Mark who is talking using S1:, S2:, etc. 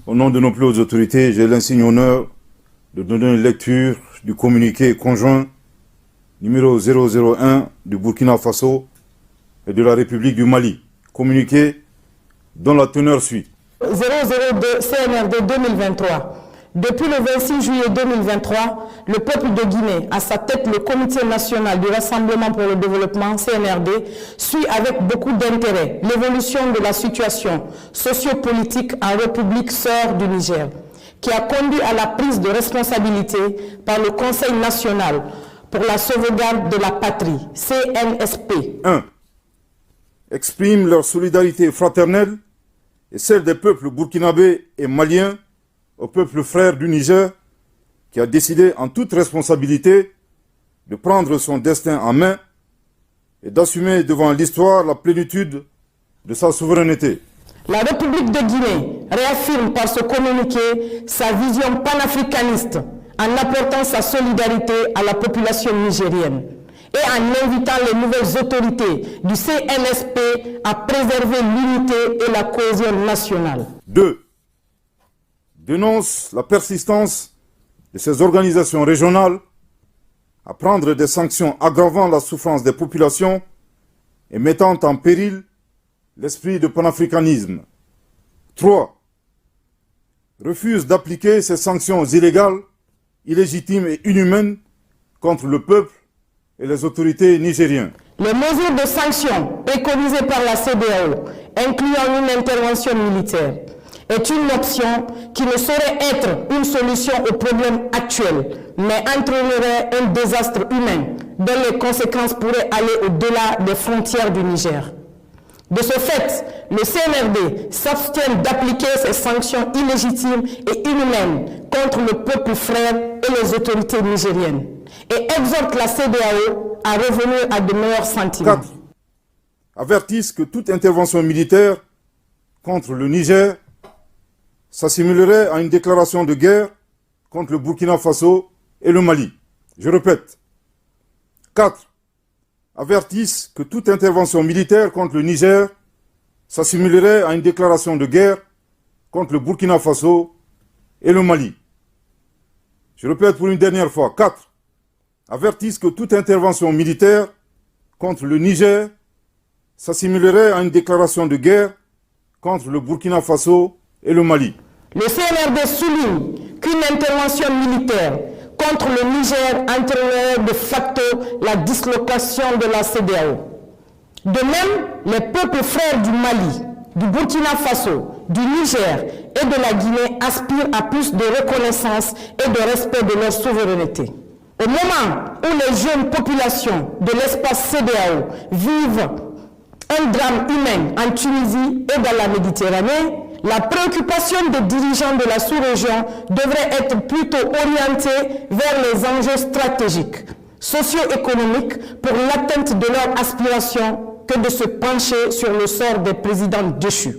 S1: Au nom de nos plus hautes autorités, j'ai l'insigne honneur de donner une lecture du communiqué conjoint numéro 001 du Burkina Faso et de la République du Mali. Communiqué dont la teneur suit.
S2: 002 CNRD 2023. Depuis le 26 juillet 2023, le peuple de Guinée, à sa tête le Comité national du Rassemblement pour le développement, CNRD, suit avec beaucoup d'intérêt l'évolution de la situation sociopolitique en République sœur du Niger, qui a conduit à la prise de responsabilité par le Conseil national pour la sauvegarde de la patrie, CNSP.
S1: 1. Expriment leur solidarité fraternelle et celle des peuples burkinabés et maliens au peuple frère du Niger qui a décidé en toute responsabilité de prendre son destin en main et d'assumer devant l'histoire la plénitude de sa souveraineté.
S2: La République de Guinée réaffirme par ce communiqué sa vision panafricaniste en apportant sa solidarité à la population nigérienne et en invitant les nouvelles autorités du CNSP à préserver l'unité et la cohésion nationale.
S1: 2. Dénonce la persistance de ces organisations régionales à prendre des sanctions aggravant la souffrance des populations et mettant en péril l'esprit de panafricanisme. 3. Refuse d'appliquer ces sanctions illégales, illégitimes et inhumaines contre le peuple et les autorités nigériennes.
S2: Les mesures de sanctions préconisées par la CEDEAO, incluant une intervention militaire, est une option qui ne saurait être une solution aux problèmes actuels, mais entraînerait un désastre humain dont les conséquences pourraient aller au-delà des frontières du Niger. De ce fait, le CNRD s'abstient d'appliquer ces sanctions illégitimes et inhumaines contre le peuple frère et les autorités nigériennes et exhorte la CEDEAO à revenir à de meilleurs sentiments.
S1: 4. Avertissent que toute intervention militaire contre le Niger s'assimilerait à une déclaration de guerre contre le Burkina Faso et le Mali. Je répète. 4. Avertissent que toute intervention militaire contre le Niger s'assimilerait à une déclaration de guerre contre le Burkina Faso et le Mali. Je répète pour une dernière fois. 4. Avertissent que toute intervention militaire contre le Niger s'assimilerait à une déclaration de guerre contre le Burkina Faso et le Mali.
S2: Le CNRD souligne qu'une intervention militaire contre le Niger entraînerait de facto la dislocation de la CEDEAO. De même, les peuples frères du Mali, du Burkina Faso, du Niger et de la Guinée aspirent à plus de reconnaissance et de respect de leur souveraineté. Au moment où les jeunes populations de l'espace CEDEAO vivent un drame humain en Tunisie et dans la Méditerranée, la préoccupation des dirigeants de la sous-région devrait être plutôt orientée vers les enjeux stratégiques, socio-économiques pour l'atteinte de leurs aspirations que de se pencher sur le sort des présidents déchus.